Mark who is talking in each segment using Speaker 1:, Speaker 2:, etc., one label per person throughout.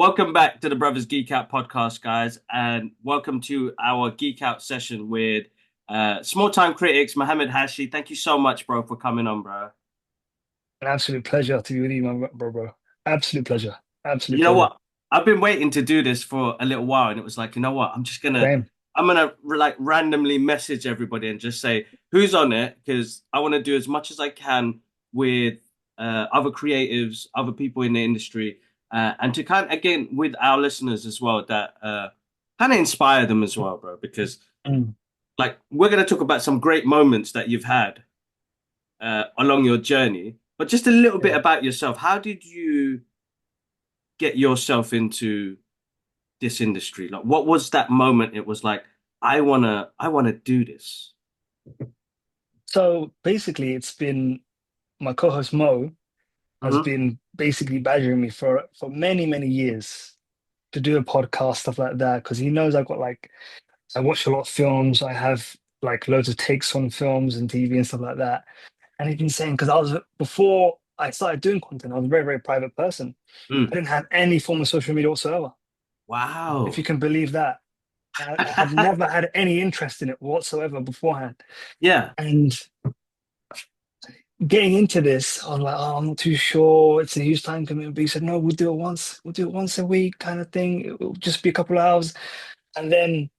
Speaker 1: Welcome back to the Brothers Geek Out podcast, guys, and welcome to our Geek Out session with small time critics, Mahamed Hashi. Thank you so much, bro, for coming on, bro.
Speaker 2: An absolute pleasure to be with you, my bro. Absolute pleasure. Absolute
Speaker 1: You know
Speaker 2: pleasure.
Speaker 1: what? I've been waiting to do this for a little while, and it was like, you know what?
Speaker 2: Same.
Speaker 1: I'm gonna like randomly message everybody and just say who's on it because I want to do as much as I can with other creatives, other people in the industry, and to kind of, again with our listeners as well that kind of inspire them as well, bro. Because
Speaker 2: Mm.
Speaker 1: like we're gonna talk about some great moments that you've had along your journey, but just a little bit
Speaker 2: Yeah.
Speaker 1: about yourself. How did you get yourself into this industry? Like, what was that moment? It was like, I wanna do this.
Speaker 2: So basically, it's been my co-host Mo has
Speaker 1: Hmm.
Speaker 2: been basically badgering me for many, many years to do a podcast, stuff like that, because he knows I've got like I watch a lot of films. I have like loads of takes on films and TV and stuff like that. And he's been saying because I was before I started doing content, I was a very, very private person. I
Speaker 1: Mm.
Speaker 2: didn't have any form of social media whatsoever, if you
Speaker 1: Wow.
Speaker 2: can believe that. I had never had any interest in it whatsoever beforehand.
Speaker 1: Yeah.
Speaker 2: And getting into this, I was like, oh, I'm not too sure. It's a huge time commitment. But he said, no, we'll do it once a week kind of thing. It'll just be a couple of hours. And then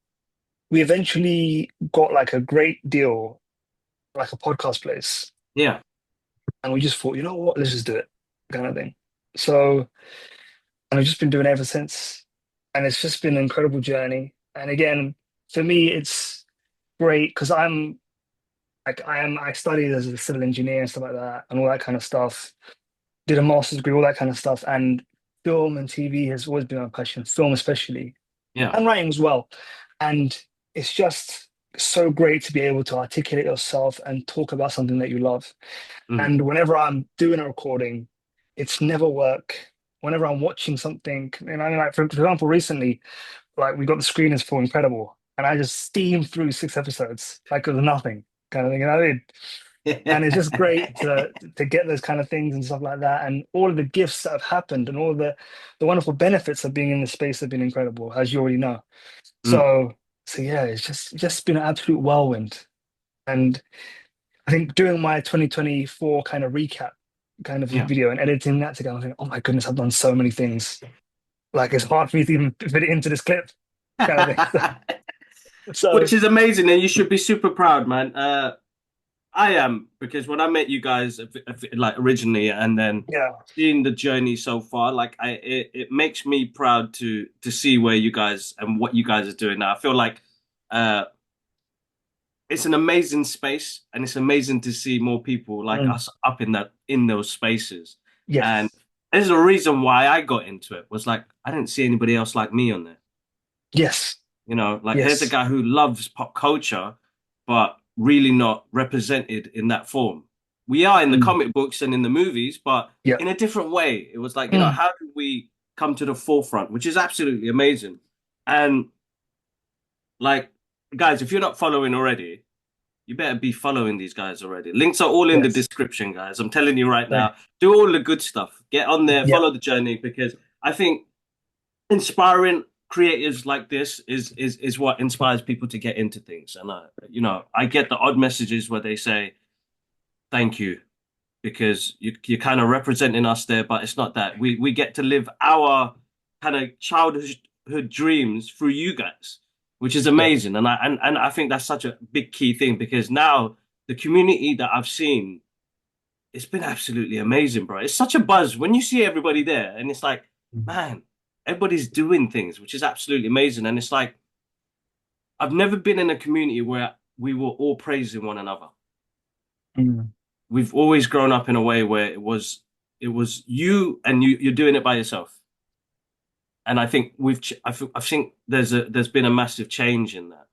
Speaker 2: we eventually got like a great deal, like a podcast place.
Speaker 1: Yeah.
Speaker 2: And we just thought, you know what, let's just do it kind of thing. So, and I've just been doing it ever since. And it's just been an incredible journey. And again, for me, it's great because I studied as a civil engineer and stuff like that and all that kind of stuff. Did a master's degree, all that kind of stuff. And film and TV has always been my passion, film especially,
Speaker 1: Yeah.
Speaker 2: and writing as well. And it's just so great to be able to articulate yourself and talk about something that you love.
Speaker 1: Mm.
Speaker 2: And whenever I'm doing a recording, it's never work. Whenever I'm watching something, and I mean, like for example, recently, like we got the screeners for Incredible, and I just steamed through 6 episodes like it was nothing, kind of thing. You know what I mean? And it's just great to get those kind of things and stuff like that, and all of the gifts that have happened, and all the wonderful benefits of being in the space have been incredible, as you already know.
Speaker 1: Mm.
Speaker 2: So yeah, it's just been an absolute whirlwind. And I think doing my 2024 kind of recap kind of
Speaker 1: Yeah.
Speaker 2: video and editing that together, I think, oh my goodness, I've done so many things. Like it's hard for me to even fit it into this clip kind of thing.
Speaker 1: Which
Speaker 2: So,
Speaker 1: is amazing, and you should be super proud, man. I am because when I met you guys, like originally, and then
Speaker 2: yeah.
Speaker 1: seeing the journey so far, like it makes me proud to see where you guys and what you guys are doing now. I feel like uh, it's an amazing space, and it's amazing to see more people like
Speaker 2: Mm.
Speaker 1: us up in those spaces. And
Speaker 2: Yes.
Speaker 1: there's a reason why I got into it was like I didn't see anybody else like me on there.
Speaker 2: Yes.
Speaker 1: You know, like here's a
Speaker 2: Yes.
Speaker 1: guy who loves pop culture, but really not represented in that form. We are in the
Speaker 2: Mm.
Speaker 1: comic books and in the movies, but
Speaker 2: Yeah.
Speaker 1: in a different way. It was like,
Speaker 2: Mm.
Speaker 1: how do we come to the forefront, which is absolutely amazing. And like, guys, if you're not following already, you better be following these guys already. Links are all in the
Speaker 2: Yes.
Speaker 1: description, guys. I'm telling you right
Speaker 2: Same.
Speaker 1: now, do all the good stuff. Get on there,
Speaker 2: Yeah.
Speaker 1: follow the journey because I think inspiring creatives like this is what inspires people to get into things. And I get the odd messages where they say thank you because you're kind of representing us there, but it's not that. We get to live our kind of childhood dreams through you guys, which is
Speaker 2: Yeah.
Speaker 1: amazing. And I think that's such a big key thing because now the community that I've seen, it's been absolutely amazing, bro. It's such a buzz when you see everybody there, and it's like,
Speaker 2: Mm.
Speaker 1: man, everybody's doing things, which is absolutely amazing. And it's like I've never been in a community where we were all praising one another.
Speaker 2: Mm.
Speaker 1: We've always grown up in a way where it was you and you're doing it by yourself. And I think I think there's been a massive change in that.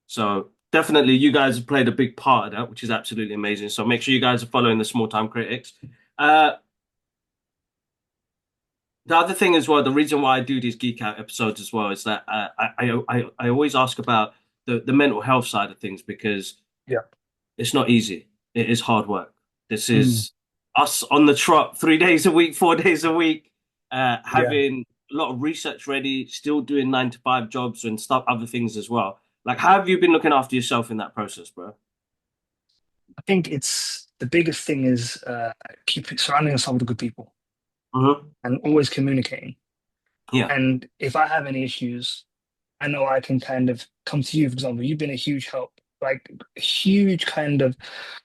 Speaker 1: So definitely you guys have played a big part of that, which is absolutely amazing. So make sure you guys are following the small time critics. Uh, the other thing as well, the reason why I do these geek out episodes as well is that I always ask about the mental health side of things because
Speaker 2: Yeah.
Speaker 1: it's not easy. It is hard work. This
Speaker 2: Mm.
Speaker 1: is us on the trot 3 days a week, 4 days a week,
Speaker 2: Yeah.
Speaker 1: having a lot of research ready, still doing 9 to 5 jobs and stuff, other things as well. Like, how have you been looking after yourself in that process, bro?
Speaker 2: I think it's the biggest thing is keep surrounding yourself with good people
Speaker 1: Hmm.
Speaker 2: and always communicating.
Speaker 1: Yeah,
Speaker 2: And if I have any issues, I know I can kind of come to you. For example, you've been a huge help, like a huge kind of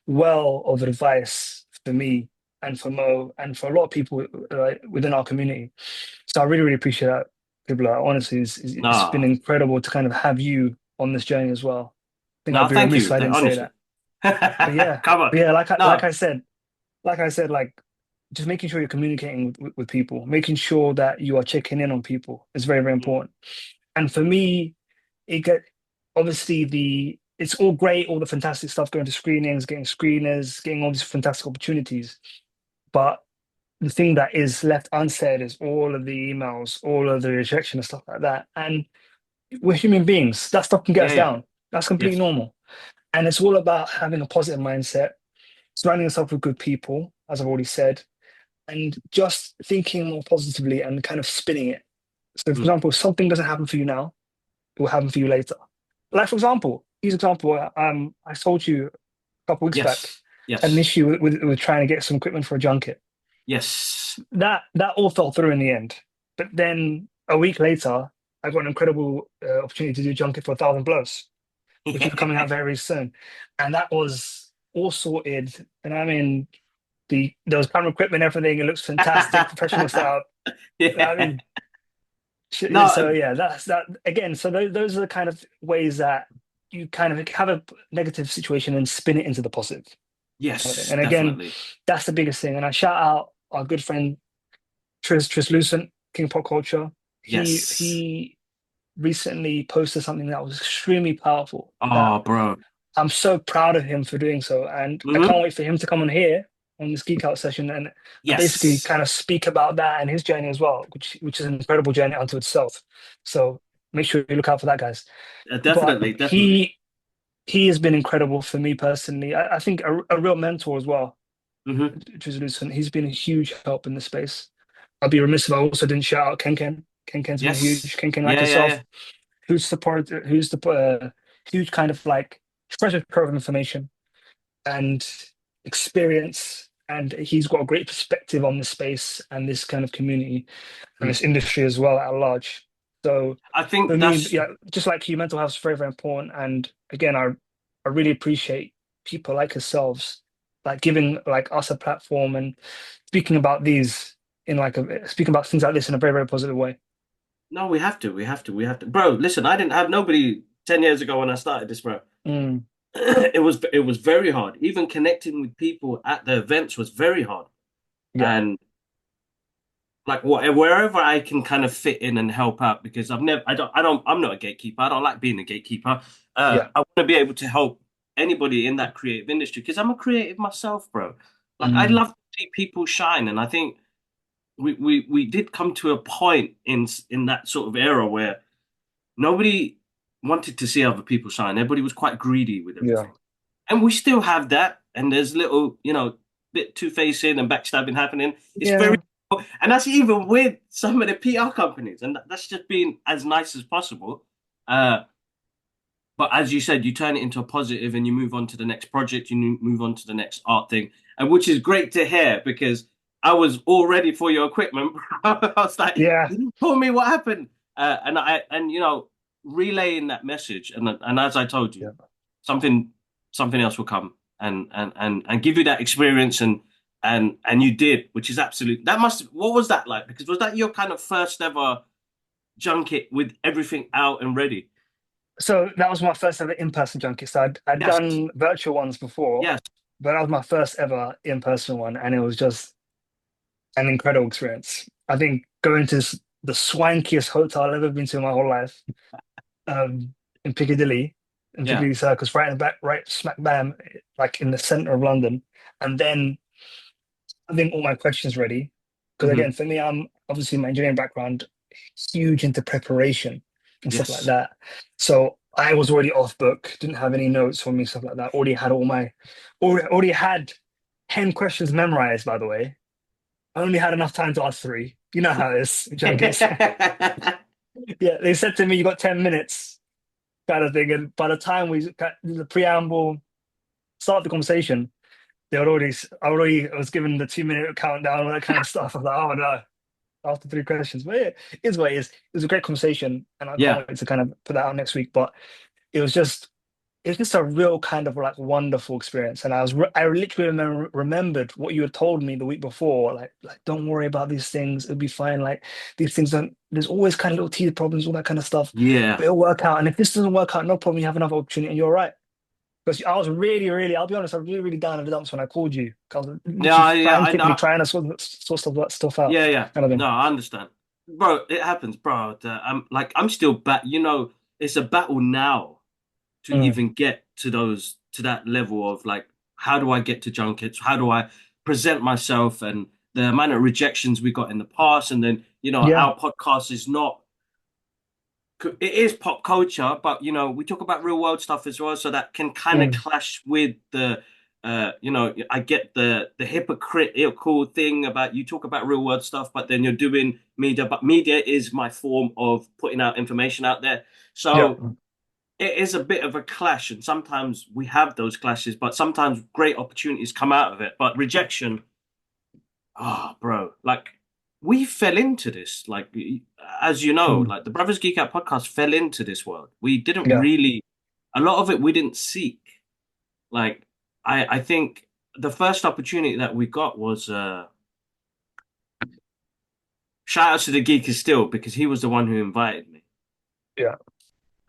Speaker 2: well of advice for me and for Mo and for a lot of people within our community. So I really, really appreciate that. People, honestly, it's been
Speaker 1: nah,
Speaker 2: incredible to kind of have you on this journey as well. I think I'd
Speaker 1: nah.
Speaker 2: be
Speaker 1: Thank
Speaker 2: remiss
Speaker 1: you,
Speaker 2: if I didn't say
Speaker 1: honestly.
Speaker 2: that.
Speaker 1: Come on,
Speaker 2: But yeah,
Speaker 1: no,
Speaker 2: like I said, like just making sure you're communicating with people, making sure that you are checking in on people is very, very important. And for me, it get obviously it's all great, all the fantastic stuff going to screenings, getting screeners, getting all these fantastic opportunities. But the thing that is left unsaid is all of the emails, all of the rejection and stuff like that. And we're human beings. That stuff can get
Speaker 1: yeah,
Speaker 2: us
Speaker 1: yeah,
Speaker 2: down. That's completely
Speaker 1: yes,
Speaker 2: normal. And it's all about having a positive mindset, surrounding yourself with good people, as I've already said, and just thinking more positively and kind of spinning it. So, for
Speaker 1: mm,
Speaker 2: example, if something doesn't happen for you now, it will happen for you later. Like, for example, use example, I told you a couple weeks back,
Speaker 1: yes,
Speaker 2: I had an
Speaker 1: yes,
Speaker 2: issue with trying to get some equipment for a junket.
Speaker 1: yes.
Speaker 2: That all fell through in the end. But then a week later, I got an incredible opportunity to do junket for 1,000 blows, which will be coming out very soon, and that was all sorted. And I mean, there was camera equipment, everything. It looks fantastic, professional setup. I
Speaker 1: Yeah.
Speaker 2: mean, so
Speaker 1: No,
Speaker 2: yeah, that's that again. So those are the kind of ways that you kind of have a negative situation and spin it into the positive kind of thing.
Speaker 1: yes,
Speaker 2: And again,
Speaker 1: definitely.
Speaker 2: that's the biggest thing. And I shout out our good friend Tris Lucent, King Pop Culture.
Speaker 1: Yes.
Speaker 2: He recently posted something that was extremely powerful. That
Speaker 1: Oh, bro.
Speaker 2: I'm so proud of him for doing so, and I can't
Speaker 1: Hmm.
Speaker 2: wait for him to come on here on this Geek Out session and basically
Speaker 1: Yes.
Speaker 2: kind of speak about that and his journey as well, which is an incredible journey unto itself. So make sure you look out for that, guys. But
Speaker 1: Definitely, definitely.
Speaker 2: he has been incredible for me personally. I think a real mentor as well.
Speaker 1: Hmm.
Speaker 2: Lucent, he's been a huge help in this space. I'd be remiss if I also didn't shout out Ken Ken. Ken Ken's been huge.
Speaker 1: Yes.
Speaker 2: Ken Ken, like
Speaker 1: Yeah, yeah,
Speaker 2: yourself,
Speaker 1: yeah.
Speaker 2: who's the huge kind of like treasure trove of information and experience. And he's got a great perspective on this space and this kind of community and
Speaker 1: Mm.
Speaker 2: this industry as well at large. So
Speaker 1: I
Speaker 2: for
Speaker 1: think
Speaker 2: me,
Speaker 1: that's
Speaker 2: yeah, just like you, mental health is very, very important. And again, I really appreciate people like yourselves, like giving like us a platform and speaking about these in like speaking about things like this in a very, very positive way.
Speaker 1: no, we have to, we have to, we have to. Bro, listen, I didn't have nobody 10 years ago when I started this, bro.
Speaker 2: Mm,
Speaker 1: It was very hard. Even connecting with people at the events was very hard.
Speaker 2: yeah.
Speaker 1: And like wherever I can kind of fit in and help out because I'm not a gatekeeper. I don't like being a gatekeeper.
Speaker 2: Yeah.
Speaker 1: I want to be able to help anybody in that creative industry because I'm a creative myself, bro. Like I'd
Speaker 2: Mm,
Speaker 1: love to see people shine, and I think we did come to a point in that sort of era where nobody wanted to see other people shine. Everybody was quite greedy with
Speaker 2: yeah.
Speaker 1: everything, and we still have that. And there's little, bit two-facing and backstabbing happening. It's very,
Speaker 2: Yeah.
Speaker 1: and that's even with some of the PR companies, and that's just being as nice as possible. Uh, but as you said, you turn it into a positive, and you move on to the next project. You move on to the next art thing, and which is great to hear because I was all ready for your equipment. I was like,
Speaker 2: Yeah.
Speaker 1: you didn't tell me what happened, and relaying that message, and as I told you,
Speaker 2: Yeah.
Speaker 1: something something else will come and give you that experience and you did, which is absolute. That must. What was that like? Because was that your kind of first ever junket with everything out and ready?
Speaker 2: So that was my first ever in-person junket. So I'd
Speaker 1: Yes,
Speaker 2: done virtual ones before,
Speaker 1: yes.
Speaker 2: but that was my first ever in-person one, and it was just an incredible experience. I think going to the swankiest hotel I've ever been to in my whole life, um, in Piccadilly, in
Speaker 1: Yeah.
Speaker 2: Piccadilly Circus, right in the back, right smack bam, like in the center of London, and then having all my questions ready. Because
Speaker 1: Hmm.
Speaker 2: again, for me, I'm obviously my engineering background, huge into preparation and stuff like
Speaker 1: Yes.
Speaker 2: that. So I was already off book, didn't have any notes for me, stuff like that. Already had 10 questions memorized, by the way. I only had enough time to ask three. You know how it is, junkies. Yeah, they said to me, "You got 10 minutes," kind of thing. And by the time we got the preamble, start the conversation, I was given the 2 minute countdown, all that kind of stuff. I was like, oh no, after three questions. But yeah, it is what it is. It was a great conversation, and I can't
Speaker 1: Yeah,
Speaker 2: wait to kind of put that out next week. But it was just it's just a real kind of like wonderful experience. And I literally remembered what you had told me the week before, like don't worry about these things, it'll be fine. Like these things don't. There's always kind of little teething problems, all that kind of stuff,
Speaker 1: yeah,
Speaker 2: but it'll work out. And if this doesn't work out, no problem. You have another opportunity, and you're right. Because I was really, really, I'll be honest, I was really, really down in the dumps when I called you. 'Cause I was literally
Speaker 1: yeah. I
Speaker 2: frantically
Speaker 1: know.
Speaker 2: trying to sort stuff out.
Speaker 1: Yeah, yeah.
Speaker 2: Kind of
Speaker 1: No,
Speaker 2: thing.
Speaker 1: I understand, bro. It happens, bro. I'm still back. It's a battle now to
Speaker 2: Mm,
Speaker 1: even get to that level of like, how do I get to junkets? How do I present myself? And the amount of rejections we got in the past, and then
Speaker 2: yeah.
Speaker 1: our podcast is not. It is pop culture, but we talk about real world stuff as well, so that can kind of
Speaker 2: Mm,
Speaker 1: clash with the I get the hypocritical thing about you talk about real world stuff, but then you're doing media, but media is my form of putting out information out there.
Speaker 2: yeah.
Speaker 1: So it is a bit of a clash, and sometimes we have those clashes, but sometimes great opportunities come out of it. But rejection, bro, like we fell into this, like as you know,
Speaker 2: Mm,
Speaker 1: like the Brothers Geek Out podcast fell into this world. We didn't
Speaker 2: yeah.
Speaker 1: really, a lot of it we didn't seek. Like I think the first opportunity that we got was shout out to the Geek is still because he was the one who invited me.
Speaker 2: Yeah.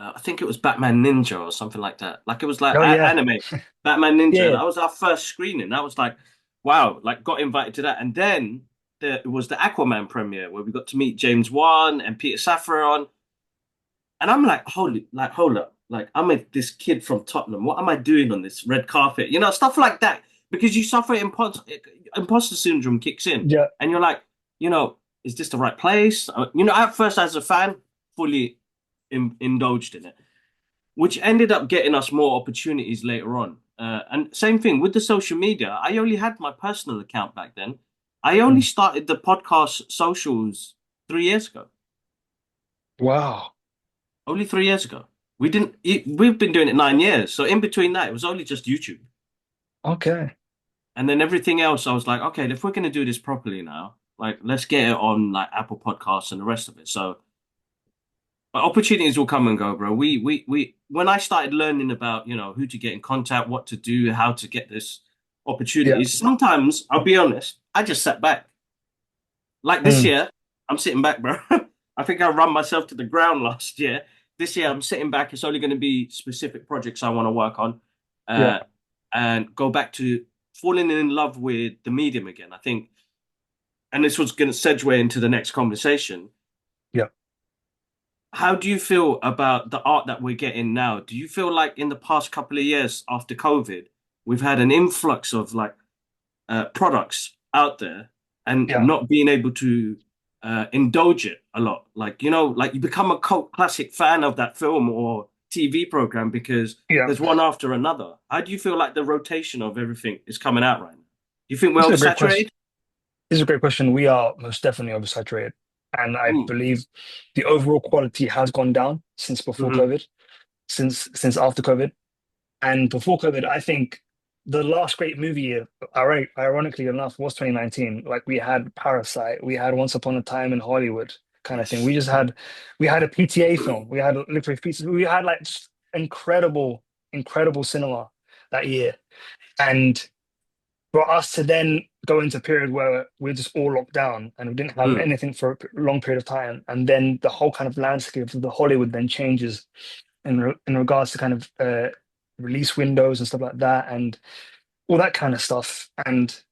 Speaker 1: I think it was Batman Ninja or something like that. Like it was like
Speaker 2: Oh yeah.
Speaker 1: anime, Batman Ninja.
Speaker 2: Yeah.
Speaker 1: That was our first screening. That was like, wow, like got invited to that. And then it was the Aquaman premiere where we got to meet James Wan and Peter Safran. And I'm like, hold up. Like this kid from Tottenham. What am I doing on this red carpet? Stuff like that. Because you suffer imposter syndrome kicks in.
Speaker 2: Yeah.
Speaker 1: And you're like, is this the right place? At first as a fan, fully indulged in it, which ended up getting us more opportunities later on. And same thing with the social media. I only had my personal account back then. I only
Speaker 2: Mm.
Speaker 1: started the podcast socials 3 years ago.
Speaker 2: Wow.
Speaker 1: Only 3 years ago. We've been doing it 9 years. So in between that, it was only just YouTube.
Speaker 2: Okay.
Speaker 1: And then everything else, I was like, okay, if we're going to do this properly now, like let's get it on like Apple Podcasts and the rest of it. So but opportunities will come and go, bro. When I started learning about, who to get in contact, what to do, how to get this
Speaker 2: Yeah.
Speaker 1: opportunities, sometimes I'll be honest, I just sat back. Like this
Speaker 2: Mm.
Speaker 1: year, I'm sitting back, bro. I think I ran myself to the ground last year. This year, I'm sitting back. It's only going to be specific projects I want to work on,
Speaker 2: Yeah.
Speaker 1: uh, and go back to falling in love with the medium again. I think, and this was going to segue into the next conversation.
Speaker 2: Yeah.
Speaker 1: How do you feel about the art that we're getting now? Do you feel like in the past couple of years after COVID, we've had an influx of like products out there and
Speaker 2: Yeah.
Speaker 1: not being able to indulge it a lot? Like, like you become a cult classic fan of that film or TV program because
Speaker 2: Yeah.
Speaker 1: there's one after another. How do you feel like the rotation of everything is coming out right now? Do you think we're
Speaker 2: This is a great question.
Speaker 1: oversaturated?
Speaker 2: This is a great question. We are most definitely oversaturated. And I
Speaker 1: Mm.
Speaker 2: believe the overall quality has gone down since before
Speaker 1: Hmm.
Speaker 2: COVID, since after COVID. And before COVID, I think the last great movie, ironically enough, was 2019. Like we had Parasite, we had Once Upon a Time in Hollywood kind of thing.
Speaker 1: Yes.
Speaker 2: We had a PTA film, we had literally pieces, we had like just incredible, incredible cinema that year. And for us to then go into a period where we're just all locked down and we didn't have
Speaker 1: Mm.
Speaker 2: anything for a long period of time, and then the whole kind of landscape of the Hollywood then changes in regards to kind of release windows and stuff like that, and all that kind of stuff, and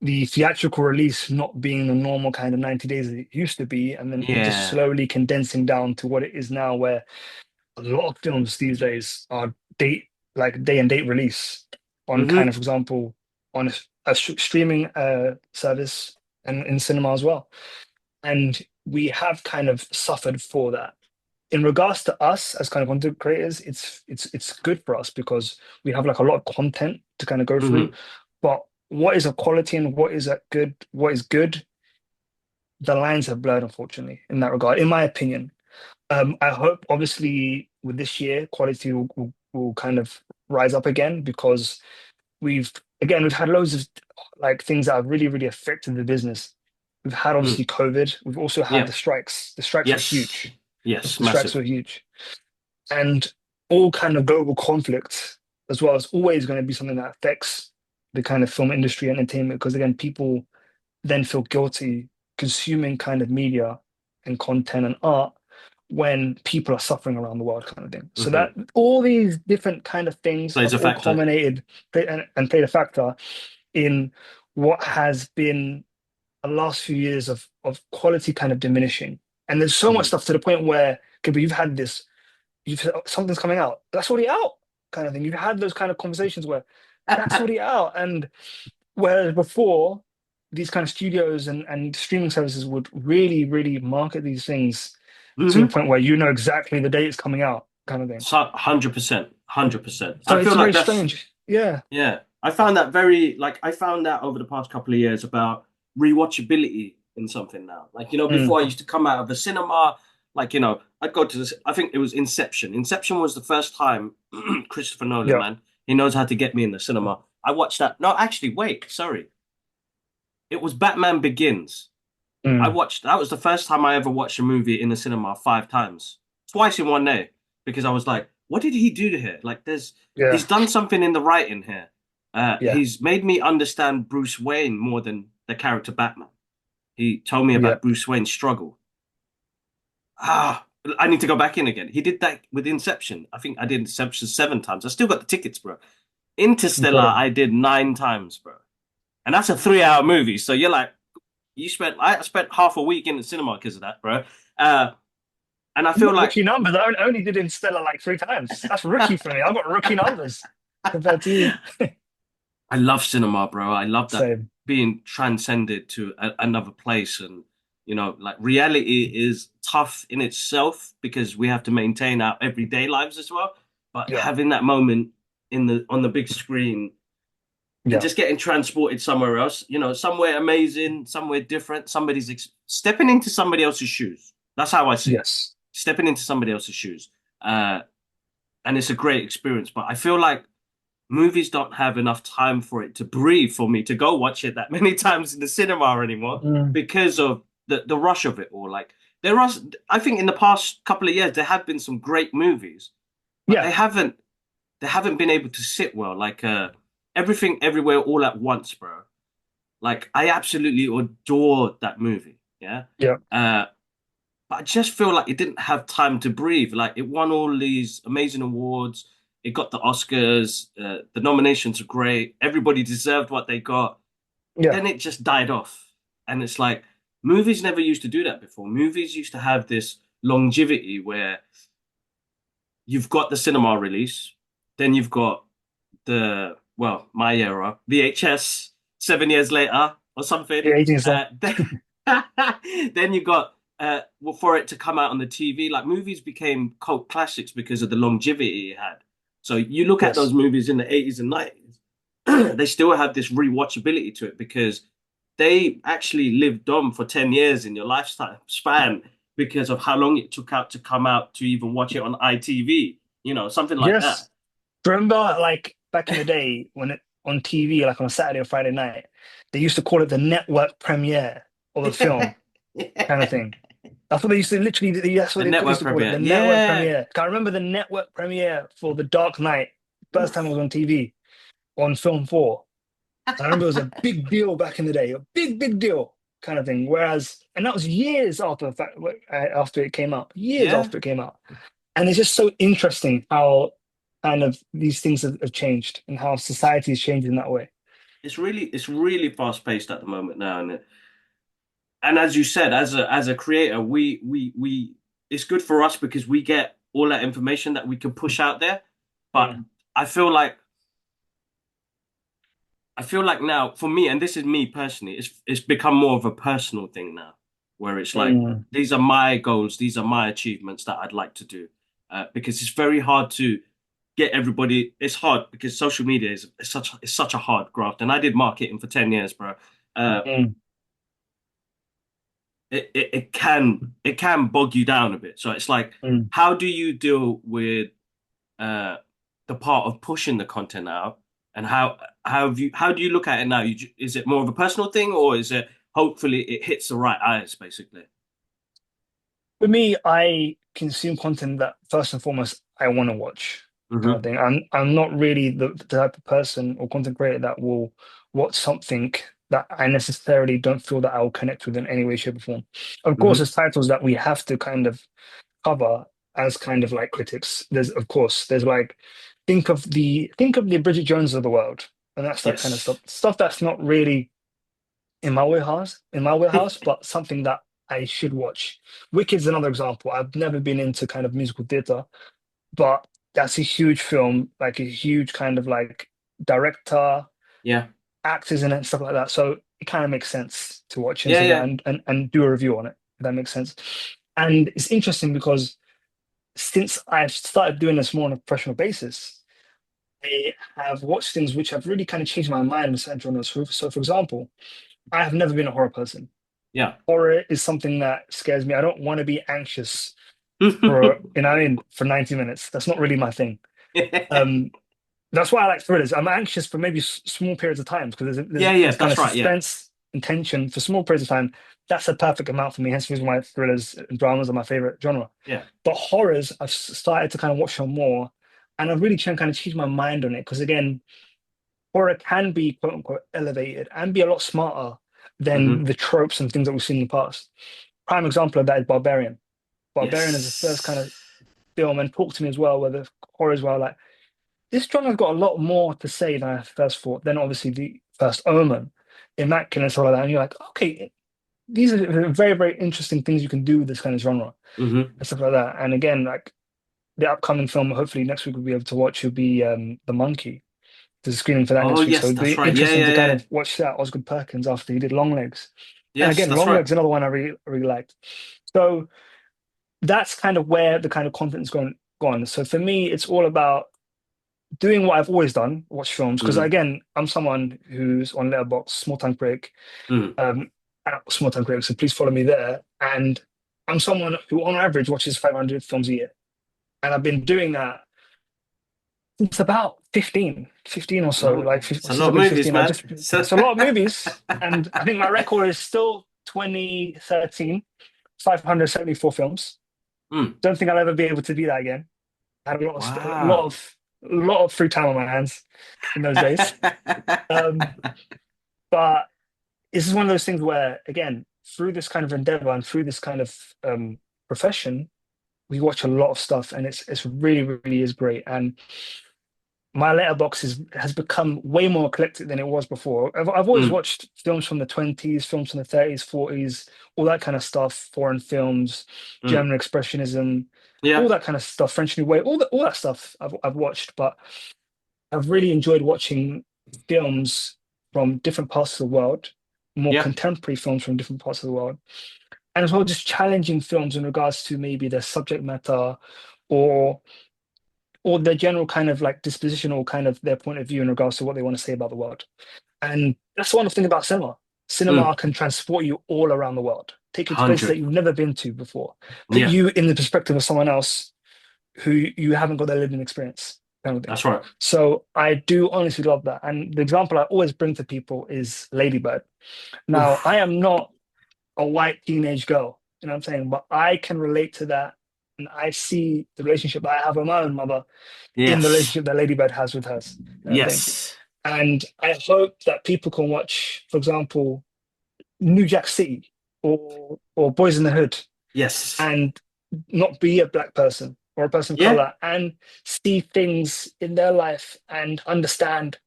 Speaker 2: the theatrical release not being the normal kind of 90 days that it used to be, and then it just
Speaker 1: Yeah.
Speaker 2: slowly condensing down to what it is now, where a lot of films these days are day and date release on kind
Speaker 1: Hmm.
Speaker 2: of, for example, on a streaming service and in cinema as well. And we have kind of suffered for that. In regards to us as kind of content creators, it's good for us because we have like a lot of content to kind of go through.
Speaker 1: Hmm.
Speaker 2: But what is a quality and what is good, the lines have blurred, unfortunately, in that regard, in my opinion. I hope, obviously, with this year, quality will kind of rise up again because we've had loads of like things that have really, really affected the business. We've had
Speaker 1: Mm.
Speaker 2: obviously COVID. We've also had
Speaker 1: Yeah.
Speaker 2: the strikes. The strikes were
Speaker 1: Yes.
Speaker 2: huge.
Speaker 1: Yes.
Speaker 2: The strikes
Speaker 1: Massive.
Speaker 2: were huge. And all kind of global conflict as well is always going to be something that affects the kind of film industry entertainment because again, people then feel guilty consuming kind of media and content and art when people are suffering around the world kind of thing. So
Speaker 1: Hmm.
Speaker 2: that all these different kind of things
Speaker 1: Plays
Speaker 2: have
Speaker 1: a
Speaker 2: all
Speaker 1: factor.
Speaker 2: culminated and played a factor in what has been the last few years of quality kind of diminishing. And there's so much
Speaker 1: Hmm.
Speaker 2: stuff to the point where, okay, but you've something's coming out. That's already out, kind of thing. You've had those kind of conversations where that's already out. And whereas before, these kind of studios and streaming services would really, really market these things to the
Speaker 1: Hmm.
Speaker 2: point where you know exactly the date it's coming out, kind of thing.
Speaker 1: So 100%, 100%.
Speaker 2: So
Speaker 1: I
Speaker 2: it's
Speaker 1: feel like
Speaker 2: very
Speaker 1: that's
Speaker 2: strange. Yeah.
Speaker 1: yeah. I found that very like I found that over the past couple of years about rewatchability in something now. Like
Speaker 2: Mm,
Speaker 1: before I used to come out of the cinema, like I'd go to this. I think it was Inception. Inception was the first time Christopher Nolan,
Speaker 2: yeah.
Speaker 1: man, he knows how to get me in the cinema. I watched that. No, actually, wait, sorry, it was Batman Begins. I
Speaker 2: Mm,
Speaker 1: watched that was the first time I ever watched a movie in the cinema 5 times, twice in one day, because I was like, what did he do to here? Like,
Speaker 2: yeah.
Speaker 1: he's done something in the writing here.
Speaker 2: Yeah.
Speaker 1: He's made me understand Bruce Wayne more than the character Batman. He told me
Speaker 2: Yeah.
Speaker 1: about Bruce Wayne's struggle. Ah, I need to go back in again. He did that with Inception. I think I did Inception 7 times. I still got the tickets, bro. Interstellar,
Speaker 2: Incredible.
Speaker 1: I did 9 times, bro. And that's a 3 hour movie. So you're like, I spent half a week in the cinema because of that, bro. Uh, and I
Speaker 2: You've
Speaker 1: feel
Speaker 2: got
Speaker 1: like
Speaker 2: rookie numbers. I only did Interstellar like 3 times. That's rookie for me. I've got rookie numbers compared to you.
Speaker 1: I love cinema, bro. I love that
Speaker 2: Same.
Speaker 1: being transcended to another place. And, like reality is tough in itself because we have to maintain our everyday lives as well. But
Speaker 2: Yeah.
Speaker 1: having that moment on the big screen and
Speaker 2: Yeah.
Speaker 1: just getting transported somewhere else, somewhere amazing, somewhere different, stepping into somebody else's shoes. That's how I see it.
Speaker 2: Yes.
Speaker 1: Stepping into somebody else's shoes. Uh, and it's a great experience. But I feel like movies don't have enough time for it to breathe for me to go watch it that many times in the cinema anymore
Speaker 2: Mm,
Speaker 1: because of the rush of it all. Like there are, I think in the past couple of years there have been some great movies, but
Speaker 2: yeah.
Speaker 1: they haven't been able to sit well. Like Everything Everywhere All at Once, bro. Like I absolutely adore that movie. Yeah.
Speaker 2: Yeah.
Speaker 1: Uh, but I just feel like it didn't have time to breathe. Like it won all these amazing awards. It got the Oscars. The nominations are great. Everybody deserved what they got.
Speaker 2: Yeah.
Speaker 1: Then it just died off. And it's like movies never used to do that before. Movies used to have this longevity where you've got the cinema release, then you've got my era, VHS 7 years later or something.
Speaker 2: Yeah. 18 stuff.
Speaker 1: Then, then you got for it to come out on the TV. Like movies became cult classics because of the longevity it had. So you look at those
Speaker 2: Yes.
Speaker 1: movies in the 80s and 90s, they still have this rewatchability to it because they actually lived on for 10 years in your lifetime span because of how long it took out to come out to even watch it on ITV, something like that.
Speaker 2: Yes. Remember, like back in the day when it on TV, like on a Saturday or Friday night, they used to call it the network premiere of the film, kind of thing. That's what they used to literally. That's what
Speaker 1: The
Speaker 2: they used
Speaker 1: network
Speaker 2: to call it,
Speaker 1: premiere.
Speaker 2: the network
Speaker 1: Yeah.
Speaker 2: premiere. I remember the network premiere for The Dark Knight. First time I was on TV on Film 4. I remember it was a big deal back in the day, a big, big deal kind of thing. Whereas, and that was years after the fact, after it came out, years
Speaker 1: Yeah.
Speaker 2: after it came out. And it's just so interesting how kind of these things have changed and how society has changed in that way.
Speaker 1: It's really fast paced at the moment now. And as you said, as a creator, we it's good for us because we get all that information that we can push out there. But
Speaker 2: Mm,
Speaker 1: I feel like I feel like now, for me, and this is me personally, it's become more of a personal thing now, where it's like
Speaker 2: mm,
Speaker 1: these are my goals, these are my achievements that I'd like to do, because it's very hard to. get everybody. It's hard because social media is such a hard graft. And I did marketing for 10 years, bro. Uh,
Speaker 2: Mm,
Speaker 1: it can bog you down a bit. So it's like,
Speaker 2: mm.
Speaker 1: how do you deal with uh the part of pushing the content out, and how do you look at it now? Is it more of a personal thing, or is it hopefully it hits the right eyes, basically?
Speaker 2: For me, I consume content that first and foremost I want to watch, kind of
Speaker 1: Hmm.
Speaker 2: thing. I'm not really the type of person or content creator that will watch something that I necessarily don't feel that I will connect with in any way, shape, or form. Of course,
Speaker 1: Hmm.
Speaker 2: there's titles that we have to kind of cover as kind of like critics. There's of course there's like think of the Bridget Jones of the world, and that's that kind of stuff.
Speaker 1: Yes.
Speaker 2: Stuff that's not really in my wheelhouse, but something that I should watch. Wicked's another example. I've never been into kind of musical theater, but that's a huge film, like a huge kind of like director,
Speaker 1: Yeah.
Speaker 2: actors in it, and stuff like that. So it kind of makes sense to watch and
Speaker 1: Yeah.
Speaker 2: stuff like that
Speaker 1: Yeah.
Speaker 2: and do a review on it, if that makes sense. And it's interesting because since I've started doing this more on a professional basis, I have watched things which have really kind of changed my mind with certain genres. So, for example, I have never been a horror person.
Speaker 1: Yeah.
Speaker 2: Horror is something that scares me. I don't want to be anxious for, for 90 minutes. That's not really my thing. Um, that's why I like thrillers. I'm anxious for maybe small periods of time because
Speaker 1: Yeah.
Speaker 2: there's
Speaker 1: Yeah.
Speaker 2: kind
Speaker 1: That's
Speaker 2: of
Speaker 1: right. Yeah.
Speaker 2: suspense and tension for small periods of time. That's a perfect amount for me. Hence the reason why thrillers and dramas are my favorite genre.
Speaker 1: Yeah.
Speaker 2: But horrors, I've started to kind of watch them more, and I've really kind of changed my mind on it because again, horror can be quote unquote elevated and be a lot smarter than
Speaker 1: Hmm.
Speaker 2: the tropes and things that we've seen in the past. Prime example of that is Barbarian. Barbarian is the first kind of
Speaker 1: Yes.
Speaker 2: film, and talk to me as well, where the horror as well. Like this genre's got a lot more to say than I first thought. Then obviously the first Omen, Immaculate, and stuff like that. And you're like, okay, these are very, very interesting things you can do with this kind of genre
Speaker 1: Hmm.
Speaker 2: and stuff like that. And again, like the upcoming film, hopefully next week we'll be able to watch will be The Monkey. There's a screening for that
Speaker 1: Oh
Speaker 2: next week. So
Speaker 1: yes,
Speaker 2: it'd be
Speaker 1: that's right. Yeah.
Speaker 2: interesting
Speaker 1: Yeah.
Speaker 2: to kind
Speaker 1: Yeah.
Speaker 2: of watch that Osgood Perkins after he did Longlegs. And
Speaker 1: Yes,
Speaker 2: again,
Speaker 1: that's right.
Speaker 2: Longlegs, another one I really liked. So that's kind of where the kind of content's gone. So for me, it's all about doing what I've always done, watch films. Because
Speaker 1: Mm.
Speaker 2: again, I'm someone who's on Letterboxd, small time critic,
Speaker 1: Mm.
Speaker 2: um, small time critic. So please follow me there. And I'm someone who, on average, watches 500 films a year, and I've been doing that since about 15 or so.
Speaker 1: No,
Speaker 2: Like
Speaker 1: it's a
Speaker 2: since
Speaker 1: lot
Speaker 2: I've
Speaker 1: of
Speaker 2: been
Speaker 1: movies,
Speaker 2: 15, I
Speaker 1: man.
Speaker 2: just it's a lot of movies, and I think my record is still 2013, 574 films.
Speaker 1: Mm.
Speaker 2: Don't think I'll ever be able to do that again. I had a lot of
Speaker 1: Wow.
Speaker 2: free time on my hands in those days. Um, but this is one of those things where, again, through this kind of endeavor and through this kind of profession, we watch a lot of stuff, and it's really really is great. And my letterbox has become way more eclectic than it was before. I've always
Speaker 1: Mm.
Speaker 2: watched films from the 20s, films from the 30s, 40s, all that kind of stuff, foreign films,
Speaker 1: Mm.
Speaker 2: German expressionism, all
Speaker 1: Yeah.
Speaker 2: that kind of stuff, French New Wave, all that stuff I've watched. But I've really enjoyed watching films from different parts of the world, more
Speaker 1: Yeah.
Speaker 2: contemporary films from different parts of the world, and as well just challenging films in regards to maybe their subject matter or their general kind of like disposition or kind of their point of view in regards to what they want to say about the world. And that's the wonderful thing about cinema.
Speaker 1: Mm.
Speaker 2: Cinema can transport you all around the world, take you to places that
Speaker 1: 100.
Speaker 2: you've never been to before, put
Speaker 1: Yeah.
Speaker 2: you in the perspective of someone else who you haven't got their lived experience, kind of thing.
Speaker 1: That's right.
Speaker 2: So I do honestly love that. And the example I always bring to people is Ladybird. Now, I
Speaker 1: Oof.
Speaker 2: am not a white teenage girl, you know what I'm saying? But I can relate to that. And I see the relationship I have with my own mother in the
Speaker 1: Yes.
Speaker 2: relationship that Ladybird has with hers, kind of thing.
Speaker 1: Yes.
Speaker 2: And I hope that people can watch, for example, New Jack City or Boys in the Hood
Speaker 1: Yes.
Speaker 2: and not be a black person or a person of
Speaker 1: Yeah.
Speaker 2: color and see things in their life and understand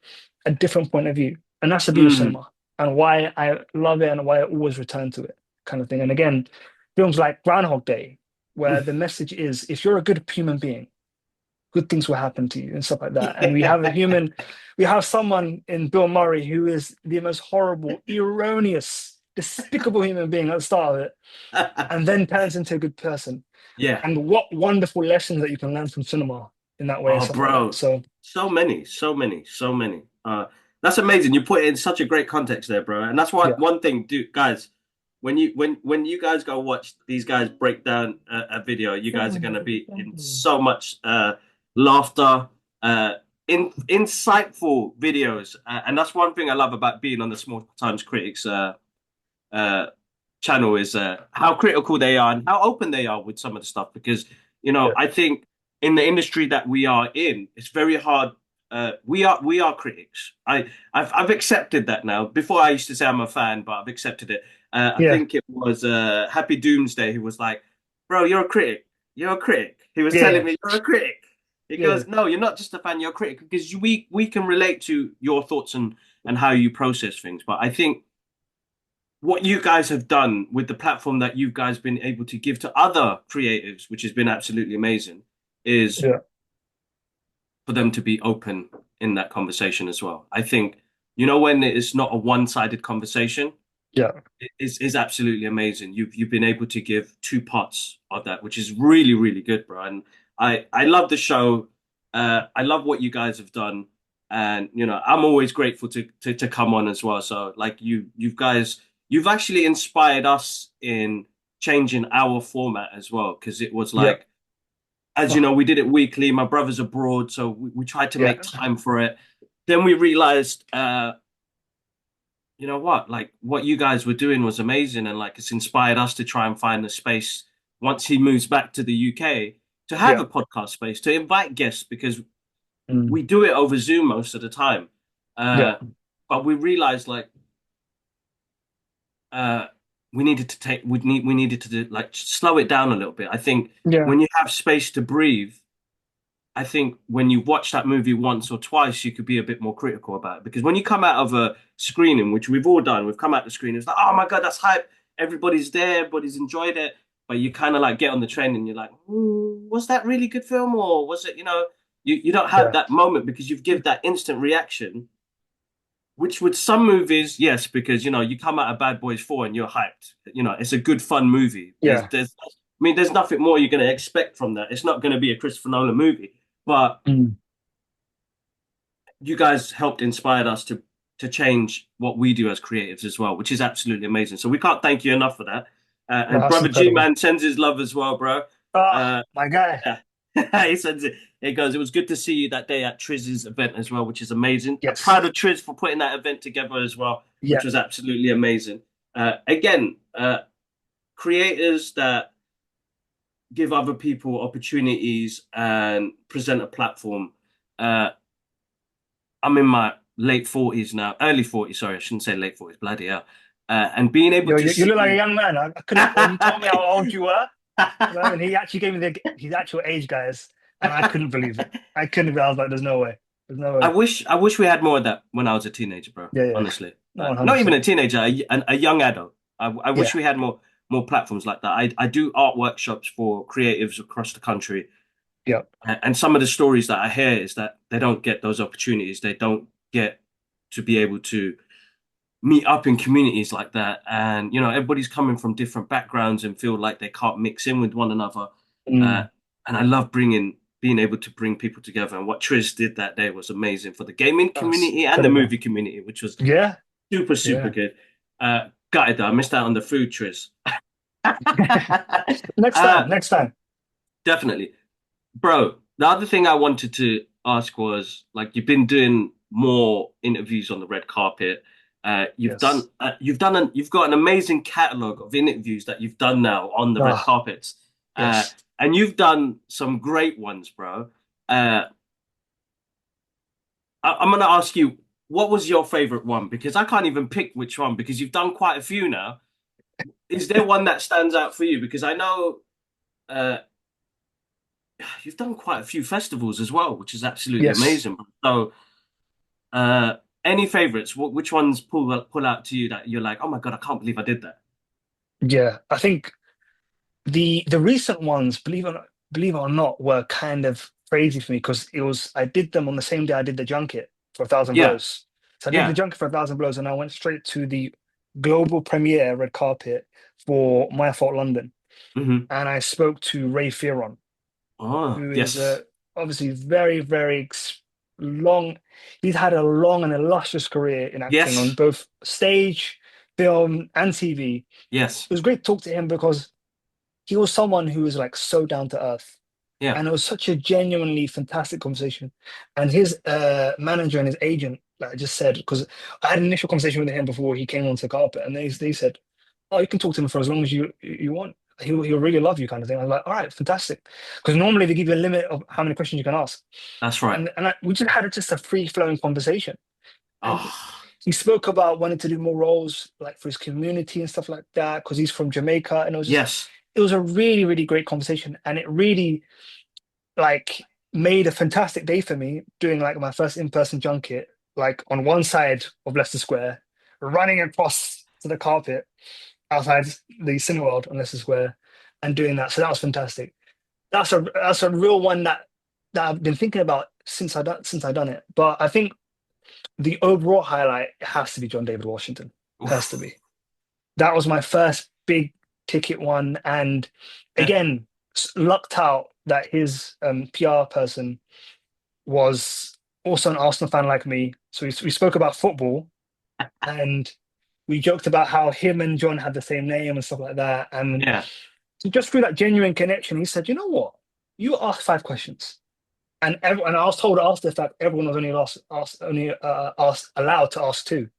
Speaker 2: a different point of view. And that's the beauty of
Speaker 1: Mm.
Speaker 2: cinema and why I love it and why I always return to it, kind of thing. And again, films like Groundhog Day, where the message is if you're a good human being, good things will happen to you and stuff like that. And we have someone in Bill Murray who is the most horrible, erroneous, despicable human being at the start of it, and then turns into a good person.
Speaker 1: Yeah.
Speaker 2: And what wonderful lessons that you can learn from cinema. in that way and
Speaker 1: Oh,
Speaker 2: stuff like that.
Speaker 1: bro,
Speaker 2: So
Speaker 1: so many, so many, so many. That's amazing. You put it in such a great context there, bro. And that's why
Speaker 2: yeah,
Speaker 1: one thing, dude, guys, when you guys go watch these guys break down a video, you guys are gonna be in so much laughter, uh, insightful videos, and that's one thing I love about being on the Small Times Critics uh, channel is how critical they are and how open they are with some of the stuff. Because
Speaker 2: yeah,
Speaker 1: I think in the industry that we are in, it's very hard. We are critics. I've accepted that now. Before I used to say I'm a fan, but I've accepted it. I
Speaker 2: yeah,
Speaker 1: think it was Happy Doomsday who was like, "Bro, you're a critic. You're a critic." He was telling
Speaker 2: yeah,
Speaker 1: me, "You're a critic." He
Speaker 2: yeah,
Speaker 1: goes, "No, you're not just a fan. You're a critic because we can relate to your thoughts and how you process things." But I think what you guys have done with the platform that you guys been able to give to other creatives, which has been absolutely amazing, is
Speaker 2: yeah,
Speaker 1: for them to be open in that conversation as well. I think, when it's not a one-sided conversation,
Speaker 2: yeah,
Speaker 1: is absolutely amazing. You've been able to give two parts of that, which is really, really good, bro. And I love the show. I love what you guys have done. And I'm always grateful to come on as well. So like you guys, you've actually inspired us in changing our format as well. Because it was
Speaker 2: yeah,
Speaker 1: like, as you
Speaker 2: oh,
Speaker 1: know, we did it weekly. My brother's abroad, so we tried to make
Speaker 2: yeah,
Speaker 1: time for it. Then we realized you know what? Like what you guys were doing was amazing, and like it's inspired us to try and find a space once he moves back to the UK to have
Speaker 2: yeah,
Speaker 1: a podcast space to invite guests because
Speaker 2: mm,
Speaker 1: we do it over Zoom most of the time.
Speaker 2: yeah,
Speaker 1: Uh, but we realized like uh, we needed to do, like slow it down a little bit. I think
Speaker 2: yeah,
Speaker 1: when you have space to breathe, I think when you watch that movie once or twice, you could be a bit more critical about it. Because when you come out of a screening, which we've all done, we've come out the screening, it's like, oh my God, that's hype. Everybody's there, everybody's enjoyed it. But you kind of like get on the train and you're like, was that really good film? Or was it, you don't have
Speaker 2: yeah,
Speaker 1: that moment because you've give that instant reaction, which with some movies, yes, because, you come out of Bad Boys 4 and you're hyped. It's a good, fun movie.
Speaker 2: yeah,
Speaker 1: There's nothing more you're going to expect from that. It's not going to be a Christopher Nolan movie. But
Speaker 2: mm,
Speaker 1: you guys helped inspire us to change what we do as creatives as well, which is absolutely amazing. So we can't thank you enough for that.
Speaker 2: no,
Speaker 1: And
Speaker 2: that's
Speaker 1: brother G
Speaker 2: incredible.
Speaker 1: Man sends his love as well, bro.
Speaker 2: Oh,
Speaker 1: Uh,
Speaker 2: my guy.
Speaker 1: yeah. He sends it. It goes. It was good to see you that day at Triz's event as well, which is amazing. I'm
Speaker 2: Yes.
Speaker 1: proud of Triz for putting that event together as well,
Speaker 2: Yeah.
Speaker 1: which was absolutely amazing. Again, creators that give other people opportunities and present a platform. Uh, I'm in my late 40s now, early 40s. Sorry, I shouldn't say late 40s. Bloody hell! And being able to
Speaker 2: You look like a
Speaker 1: see,
Speaker 2: young man. I couldn't, when you told me how old you were, and he actually gave me his actual age, guys, and I couldn't believe it. I couldn't believe it. I was like, there's no way. There's no way.
Speaker 1: I wish we had more of that when I was a teenager, bro.
Speaker 2: Yeah, yeah.
Speaker 1: Honestly,
Speaker 2: No,
Speaker 1: not even
Speaker 2: 100%.
Speaker 1: a teenager, a young adult. I wish
Speaker 2: Yeah.
Speaker 1: we had more platforms like that. I do art workshops for creatives across the country,
Speaker 2: Yeah.
Speaker 1: and some of the stories that I hear is that they don't get those opportunities. They don't get to be able to meet up in communities like that, and everybody's coming from different backgrounds and feel like they can't mix in with one another. uh,
Speaker 2: Mm.
Speaker 1: and I love being able to bring people together, and what Triz did that day was amazing for the gaming
Speaker 2: That's
Speaker 1: community and the
Speaker 2: incredible.
Speaker 1: movie community, which was
Speaker 2: Yeah.
Speaker 1: super
Speaker 2: Yeah.
Speaker 1: good. Gutted though, I missed out on the food, Triz.
Speaker 2: Next
Speaker 1: uh,
Speaker 2: time. Next time.
Speaker 1: Definitely, bro. The other thing I wanted to ask was like you've been doing more interviews on the red carpet.
Speaker 2: Yes.
Speaker 1: You've got an amazing catalog of interviews that you've done now on the red
Speaker 2: Ah,
Speaker 1: carpets. Uh,
Speaker 2: yes.
Speaker 1: and you've done some great ones, bro. Uh, I'm gonna ask you, what was your favorite one? Because I can't even pick which one because you've done quite a few now. Is there one that stands out for you? Because I know uh, you've done quite a few festivals as well, which is absolutely
Speaker 2: Yes.
Speaker 1: amazing. So, uh, any favorites? Which ones pull out to you that you're like, oh my God, I can't believe I did that?
Speaker 2: Yeah. I think the recent ones, believe it or not, were kind of crazy for me because it was I did them on the same day I did the junket for a thousand
Speaker 1: Yeah,
Speaker 2: blows. So I did the
Speaker 1: yeah.
Speaker 2: junket for a thousand blows, and I went straight to the global premiere red carpet for My Fault London,
Speaker 1: Hmm.
Speaker 2: and I spoke to Ray Fearon,
Speaker 1: Oh,
Speaker 2: who is
Speaker 1: yes.
Speaker 2: obviously very, long. He's had a long and illustrious career in acting on
Speaker 1: Yes.
Speaker 2: both stage, film, and TV.
Speaker 1: Yes.
Speaker 2: It was great to talk to him because he was someone who was like so down to earth.
Speaker 1: Yeah.
Speaker 2: And it was such a genuinely fantastic conversation. And his manager and his agent, like I just said, because I had an initial conversation with him before he came onto the carpet, and they said, "Oh, you can talk to him for as long as you want. He'll really love you," kind of thing. I was like, "All right, fantastic," because normally they give you a limit of how many questions you can ask,
Speaker 1: That's right.
Speaker 2: and we just had just a free flowing conversation. And
Speaker 1: Oh,
Speaker 2: he spoke about wanting to do more roles, like for his community and stuff like that, because he's from Jamaica, and
Speaker 1: yes.
Speaker 2: it was a really, really great conversation, and it really like made a fantastic day for me doing like my first in-person junket, like on one side of Leicester Square, running across to the carpet outside the Cineworld on Leicester Square and doing that. So that was fantastic. That's a real one that I've been thinking about since I done it. But I think the overall highlight has to be John David Washington. Has to
Speaker 1: Oof.
Speaker 2: be. That was my first big ticket one. And
Speaker 1: Yeah.
Speaker 2: again, lucked out that his PR person was also an Arsenal fan like me. So we spoke about football and we joked about how him and John had the same name and stuff like that. And
Speaker 1: Yeah.
Speaker 2: just through that genuine connection, he said, "You know what? You asked 5 questions." And I was told after the fact everyone was only allowed to ask two.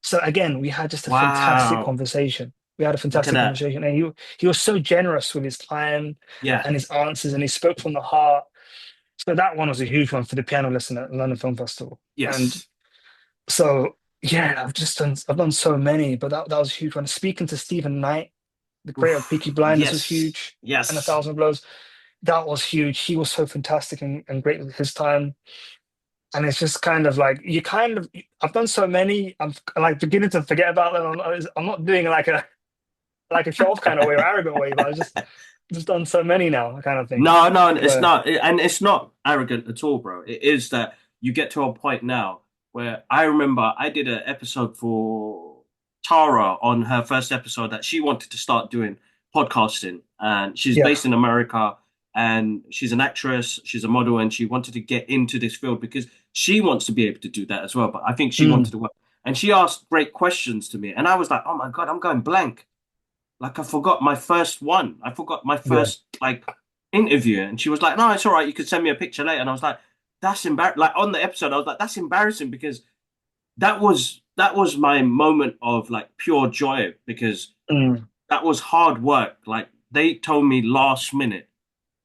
Speaker 2: So again, we had just a fantastic
Speaker 1: Wow.
Speaker 2: conversation. We had a
Speaker 1: Look at
Speaker 2: fantastic
Speaker 1: that.
Speaker 2: conversation, and he was so generous with his time
Speaker 1: Yeah.
Speaker 2: and his answers, and he spoke from the heart. So that one was a huge one for the piano lesson at London Film Festival. And
Speaker 1: Yes.
Speaker 2: so yeah, I've done so many, but that was a huge one. Speaking to Stephen Knight, the creator of
Speaker 1: Oof.
Speaker 2: Peaky Blinders, was
Speaker 1: Yes.
Speaker 2: huge, and A
Speaker 1: Yes.
Speaker 2: Thousand Blows. That was huge. He was so fantastic and great with his time. And it's just kind of like I've done so many. I'm like beginning to forget about them. I'm not doing like a show off kind of way or arrogant way, but I just done so many now, kind of thing.
Speaker 1: No, no, it's
Speaker 2: Where
Speaker 1: not. And it's not arrogant at all, bro. It is that you get to a point now where I remember I did an episode for Tara on her first episode that she wanted to start doing podcasting. And she's
Speaker 2: yeah,
Speaker 1: based in America and she's an actress, she's a model, and she wanted to get into this field because she wants to be able to do that as well. But I think she wanted
Speaker 2: mm,
Speaker 1: to work. And she asked great questions to me. And I was like, oh my God, I'm going blank. Like I forgot my first one. I forgot my
Speaker 2: yeah,
Speaker 1: first like interview. And she was like, no, it's all right. You could send me a picture later. And I was like, that's embarrassing. Like on the episode, I was like, that's embarrassing because that was my moment of like pure joy because
Speaker 2: mm,
Speaker 1: that was hard work. Like they told me last minute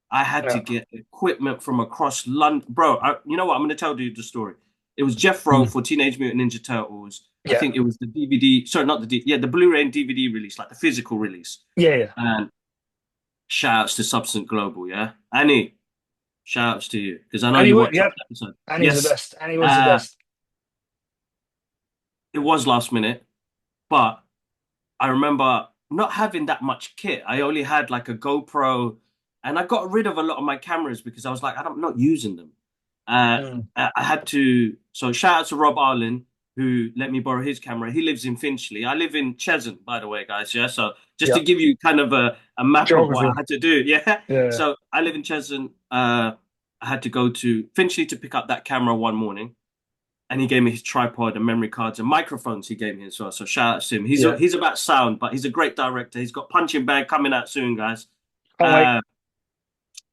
Speaker 1: I had to
Speaker 2: yeah,
Speaker 1: get equipment from across London. Bro, you know what? I'm going to tell you the story. It was Jeffro
Speaker 2: mm,
Speaker 1: for Teenage Mutant Ninja Turtles. I
Speaker 2: yeah,
Speaker 1: think it was the DVD. Sorry, not yeah, the Blu-ray and DVD release, like the physical release.
Speaker 2: yeah, yeah.
Speaker 1: And shout outs to Substance Global, yeah. Annie, shout outs to you because I know
Speaker 2: And he
Speaker 1: you
Speaker 2: was,
Speaker 1: watch
Speaker 2: yeah,
Speaker 1: up the episode.
Speaker 2: and he was the
Speaker 1: Yes,
Speaker 2: best, and he was the
Speaker 1: uh,
Speaker 2: best.
Speaker 1: it was last minute, but I remember not having that much kit. I only had like a GoPro, and I got rid of a lot of my cameras because I was like, I'm not using them. Uh,
Speaker 2: Mm,
Speaker 1: I had to. So shout out to Rob Arlen who let me borrow his camera. He lives in Finchley. I live in Cheshunt, by the way, guys. Yeah. So just
Speaker 2: yeah,
Speaker 1: to give you kind of a map of what I
Speaker 2: geography.
Speaker 1: had to do. Yeah.
Speaker 2: Yeah,
Speaker 1: So I live in Cheshunt. I had to go to Finchley to pick up that camera one morning and he gave me his tripod and memory cards and microphones he gave me as well. So shout out to him.
Speaker 2: yeah.
Speaker 1: He's about sound, but he's a great director. He's got Punching Bag coming out soon, guys.
Speaker 2: Can't wait.
Speaker 1: Uh,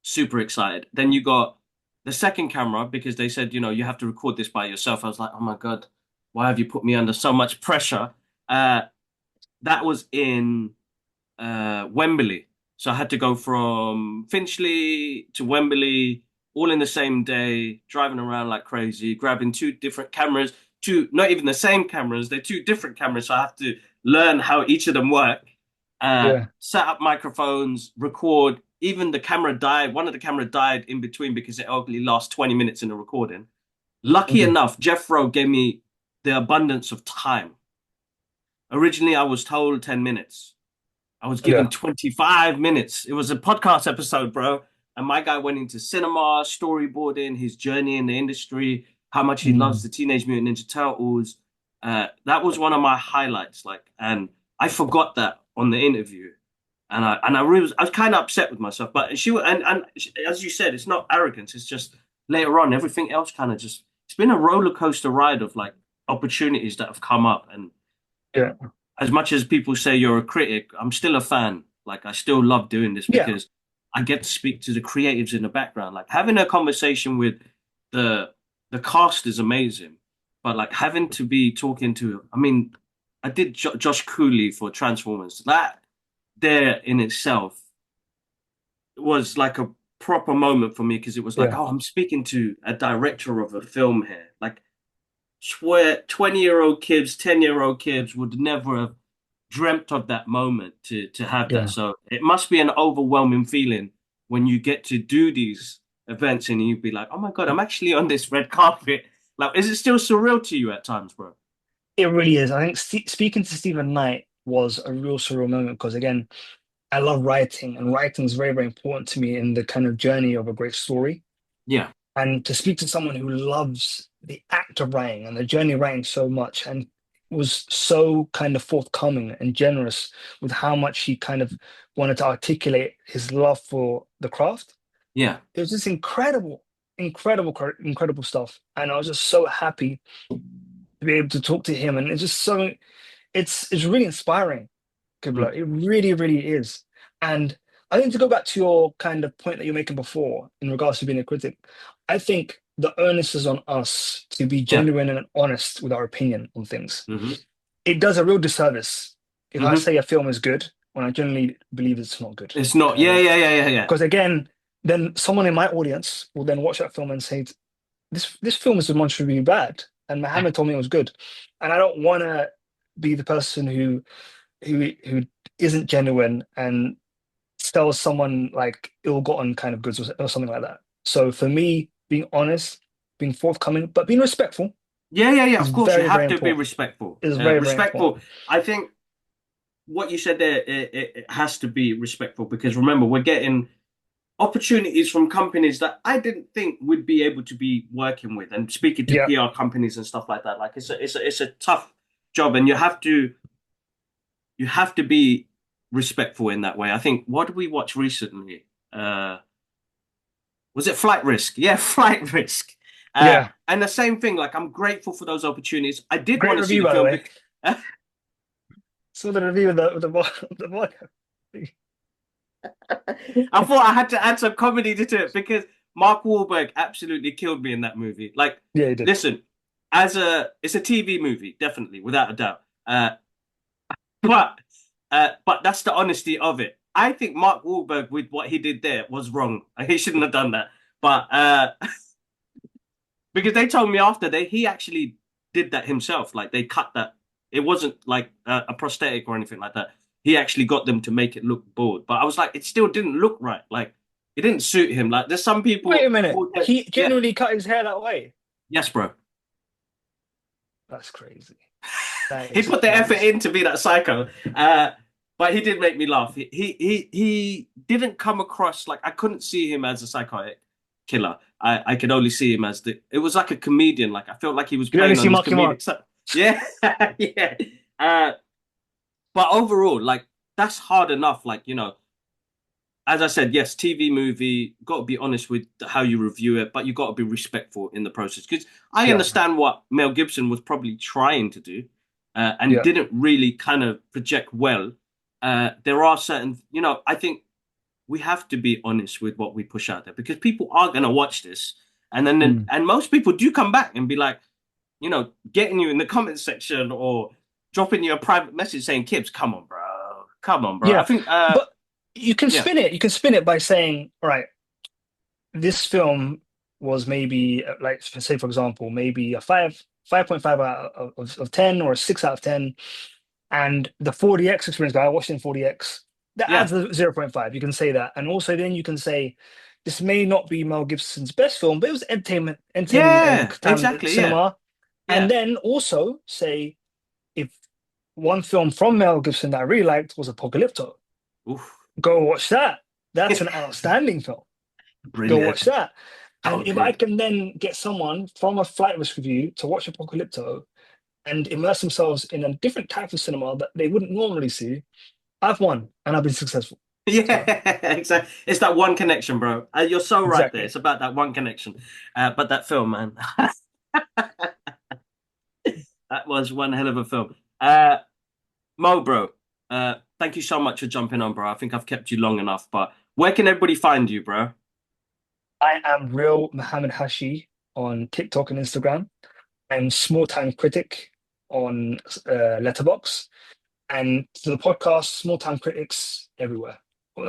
Speaker 1: super excited. Then you got the second camera because they said, you have to record this by yourself. I was like, oh my God, why have you put me under so much pressure? Uh, that was in Wembley. So I had to go from Finchley to Wembley all in the same day, driving around like crazy, grabbing two different cameras, two, not even the same cameras, they're two different cameras. So I have to learn how each of them work,
Speaker 2: Yeah.
Speaker 1: set up microphones, record. Even the camera died. One of the camera died in between because it only lasts 20 minutes in the recording. Lucky
Speaker 2: Mm,
Speaker 1: enough, Jeff Rowe gave me the abundance of time. Originally, I was told 10 minutes. I was given
Speaker 2: yeah.
Speaker 1: 25 minutes. It was a podcast episode, bro. And my guy went into cinema, storyboarding, his journey in the industry, how much he loves
Speaker 2: Mm,
Speaker 1: the Teenage Mutant Ninja Turtles. That was one of my highlights. Like, and I forgot that on the interview. I was kind of upset with myself. But as you said, it's not arrogance. It's just later on, everything else kind of just it's been a roller coaster ride of like opportunities that have come up. And
Speaker 2: Yeah.
Speaker 1: as much as people say you're a critic, I'm still a fan. Like I still love doing this
Speaker 2: Yeah.
Speaker 1: because I get to speak to the creatives in the background. Like having a conversation with the the cast is amazing, but like having to be talking to, I mean, I did Josh Cooley for Transformers. That there in itself was like a proper moment for me because it was like,
Speaker 2: Yeah.
Speaker 1: oh, I'm speaking to a director of a film here. Like, swear 20-year-old kids, 10-year-old kids would never have dreamt of that moment to have that.
Speaker 2: Yeah.
Speaker 1: So it must be an overwhelming feeling when you get to do these events and you'd be like, oh my God, I'm actually on this red carpet. Like, is it still surreal to you at times, bro?
Speaker 2: It really is. I think speaking to Stephen Knight was a real surreal moment because, again, I love writing, and writing is very, very important to me in the kind of journey of a great story.
Speaker 1: Yeah,
Speaker 2: And to speak to someone who loves the act of writing and the journey of writing so much and was so kind of forthcoming and generous with how much he kind of wanted to articulate his love for the craft.
Speaker 1: yeah.
Speaker 2: It was just incredible, incredible stuff. And I was just so happy to be able to talk to him. And it's just so, it's really inspiring,
Speaker 1: Mm.
Speaker 2: Kibla. It really, really is. And I think to go back to your kind of point that you're making before in regards to being a critic, I think the onus is on us to be
Speaker 1: Yeah.
Speaker 2: genuine and honest with our opinion on things.
Speaker 1: Hmm.
Speaker 2: It does a real disservice if I
Speaker 1: Hmm.
Speaker 2: say a film is good when I generally believe it's not good.
Speaker 1: It's not. Yeah,
Speaker 2: And
Speaker 1: yeah, yeah, yeah, yeah.
Speaker 2: because again, then someone in my audience will then watch that film and say, this film is demonstrably bad. And Mohammed told me it was good. And I don't want to be the person who isn't genuine and sells someone like ill-gotten kind of goods or something like that. So for me, being honest, being forthcoming, but being respectful
Speaker 1: Yeah, yeah, yeah.
Speaker 2: is
Speaker 1: Of course, you
Speaker 2: very, very
Speaker 1: have to be
Speaker 2: important.
Speaker 1: respectful.
Speaker 2: Is very, very
Speaker 1: Respectful.
Speaker 2: important.
Speaker 1: I think what you said there, it has to be respectful because remember, we're getting opportunities from companies that I didn't think would be able to be working with and speaking to
Speaker 2: Yeah,
Speaker 1: PR companies and stuff like that. Like it's a tough job, and you have to be respectful in that way. I think what did we watch recently? Was it Flight Risk? Yeah, Flight Risk.
Speaker 2: yeah.
Speaker 1: And the same thing. Like I'm grateful for those opportunities. I did
Speaker 2: Great
Speaker 1: want to see
Speaker 2: review,
Speaker 1: the
Speaker 2: by the
Speaker 1: film
Speaker 2: way.
Speaker 1: because
Speaker 2: Saw the review of the vodka.
Speaker 1: I thought I had to add some comedy to it because Mark Wahlberg absolutely killed me in that movie. Like,
Speaker 2: Yeah, he did.
Speaker 1: listen, it's a TV movie, definitely, without a doubt. But but that's the honesty of it. I think Mark Wahlberg with what he did there was wrong. He shouldn't have done that. But because they told me after he actually did that himself. Like they cut that. It wasn't like a prosthetic or anything like that. He actually got them to make it look bored. But I was like, it still didn't look right. Like it didn't suit him. Like there's some
Speaker 2: Wait a
Speaker 1: people.
Speaker 2: minute. He
Speaker 1: Yeah,
Speaker 2: genuinely cut his hair that way.
Speaker 1: yes, bro.
Speaker 2: That's crazy. That
Speaker 1: He
Speaker 2: is
Speaker 1: put the effort
Speaker 2: crazy.
Speaker 1: in to be that psycho. But he did make me laugh. He didn't come across like I couldn't see him as a psychotic killer. I could only see him as the. It was like a comedian. Like I felt like he was
Speaker 2: You only
Speaker 1: playing
Speaker 2: see
Speaker 1: on his
Speaker 2: Marky Mark.
Speaker 1: comedic side. Yeah, yeah. Uh, but overall, like that's hard enough. Like as I said, yes, TV movie. Got to be honest with how you review it, but you got to be respectful in the process. Because I
Speaker 2: Yeah,
Speaker 1: understand what Mel Gibson was probably trying to do, and
Speaker 2: yeah.
Speaker 1: didn't really kind of project well. There are certain, I think we have to be honest with what we push out there because people are going to watch this, and then
Speaker 2: Mm.
Speaker 1: and most people do come back and be like, getting you in the comment section or dropping you a private message saying, "Kibbs, come on, bro." I
Speaker 2: Yeah.
Speaker 1: think,
Speaker 2: But you can
Speaker 1: yeah,
Speaker 2: spin it. You can spin it by saying, all right, this film was maybe like say for example maybe a 5.5 out of 10 or a 6 out of 10, and the 40x experience guy I watched in 40x that
Speaker 1: yeah,
Speaker 2: adds the 0.5. You can say that, and also then you can say this may not be Mel Gibson's best film, but it was entertaining and
Speaker 1: yeah,
Speaker 2: time
Speaker 1: exactly, yeah,
Speaker 2: cinema. And
Speaker 1: yeah.
Speaker 2: then also say if one film from Mel Gibson that I really liked was Apocalypto,
Speaker 1: Oof.
Speaker 2: go watch that. That's an outstanding film. Go
Speaker 1: Brilliant.
Speaker 2: watch that. And if I
Speaker 1: Totally.
Speaker 2: can then get someone from a flight risk review to watch Apocalypto and immerse themselves in a different type of cinema that they wouldn't normally see, I've won and I've been successful.
Speaker 1: Yeah,
Speaker 2: So
Speaker 1: exactly. It's that one connection, bro. You're so right there.
Speaker 2: exactly.
Speaker 1: It's about that one connection. But that film, man, that was one hell of a film. Mo, bro, thank you so much for jumping on, bro. I think I've kept you long enough, but where can everybody find you, bro?
Speaker 2: I am real Mahamed Hashi on TikTok and Instagram. I'm Small Time Critic on Letterbox, and to the podcast Small Time Critics everywhere,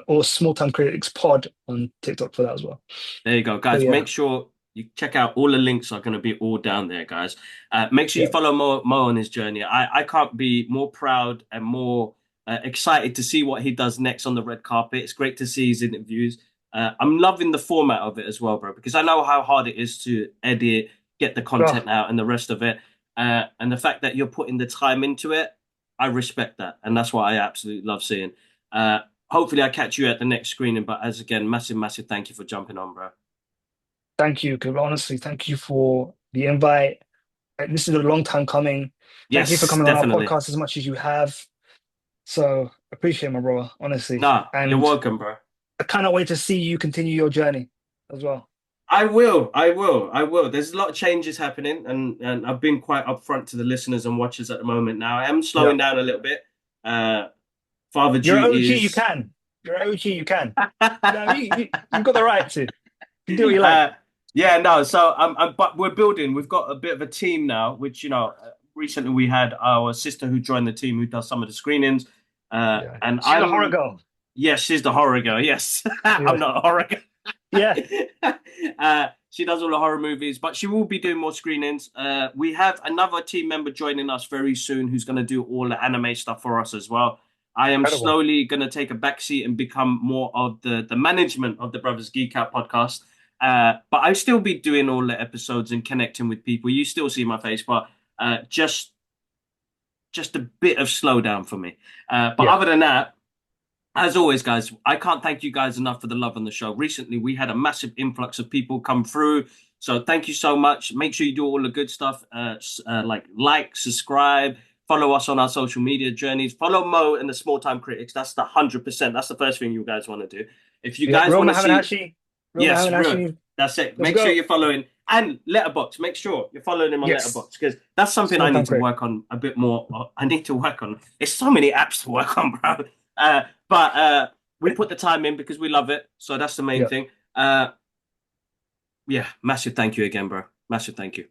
Speaker 2: or Small Time Critics Pod on TikTok for that as well.
Speaker 1: There you go,
Speaker 2: So
Speaker 1: guys.
Speaker 2: yeah,
Speaker 1: Make sure you check out all the links are going to be all down there, guys. Make sure you
Speaker 2: yeah,
Speaker 1: follow Mo on his journey. I can't be more proud and more excited to see what he does next on the red carpet. It's great to see his interviews. I'm loving the format of it as well, bro, because I know how hard it is to edit, get the
Speaker 2: oh,
Speaker 1: content out, and the rest of it. And the fact that you're putting the time into it, I respect that, and that's what I absolutely love seeing. Uh, Hopefully, I catch you at the next screening. But as again, massive, massive thank you for jumping on, bro.
Speaker 2: thank you. Because honestly, thank you for the invite. This is a long time coming. Thank you for
Speaker 1: Yes,
Speaker 2: coming on our
Speaker 1: definitely.
Speaker 2: podcast as much as you have. So appreciate it, my bro, honestly.
Speaker 1: Nah, you're
Speaker 2: And
Speaker 1: welcome, bro.
Speaker 2: I cannot wait to see you continue your journey as well.
Speaker 1: I will, I will, I will. There's a lot of changes happening, and I've been quite upfront to the listeners and watchers at the moment now. I am
Speaker 2: Yeah.
Speaker 1: slowing down a little bit. Uh, Father
Speaker 2: You're OG, you
Speaker 1: duties.
Speaker 2: can. You're OG, you can. No, you've got the right to. You can do what you like.
Speaker 1: Uh, yeah, no. So but we're building. We've got a bit of a team now, which recently we had our sister who joined the team who does some of the screenings.
Speaker 2: Yeah.
Speaker 1: And
Speaker 2: She's a horror
Speaker 1: I'm
Speaker 2: girl.
Speaker 1: Yes, she's the horror girl. Yes, I'm
Speaker 2: Yeah.
Speaker 1: not a horror girl.
Speaker 2: Yeah.
Speaker 1: She does all the horror movies, but she will be doing more screenings. We have another team member joining us very soon who's going to do all the anime stuff for us as well. I am
Speaker 2: Incredible.
Speaker 1: slowly going to take a backseat and become more of the management of the Brothers Geek Out podcast. But I'll still be doing all the episodes and connecting with people. You still see my face, but just a bit of slowdown for me. But
Speaker 2: Yeah.
Speaker 1: other than that, as always, guys, I can't thank you guys enough for the love on the show. Recently, we had a massive influx of people come through. So thank you so much. Make sure you do all the good stuff, like, subscribe, follow us on our social media journeys, follow Mo and the Small Time Critics. That's the 100%. That's the first thing you guys want to do. If you
Speaker 2: Yeah.
Speaker 1: guys
Speaker 2: Real
Speaker 1: want to
Speaker 2: Mohammed
Speaker 1: see,
Speaker 2: Hashi. Real
Speaker 1: yes,
Speaker 2: Mohammed
Speaker 1: real.
Speaker 2: Hashi.
Speaker 1: That's it.
Speaker 2: Let's
Speaker 1: Make sure
Speaker 2: go.
Speaker 1: you're following and Letterbox. Make sure you're following him on
Speaker 2: Yes.
Speaker 1: Letterbox because that's something I
Speaker 2: Small
Speaker 1: need
Speaker 2: time
Speaker 1: to
Speaker 2: critic.
Speaker 1: work on a bit more. I need to work on. It's so many apps to work on, bro. But we put the time in because we love it. So that's the main
Speaker 2: Yeah.
Speaker 1: thing. Yeah, massive thank you again, bro. Massive thank you.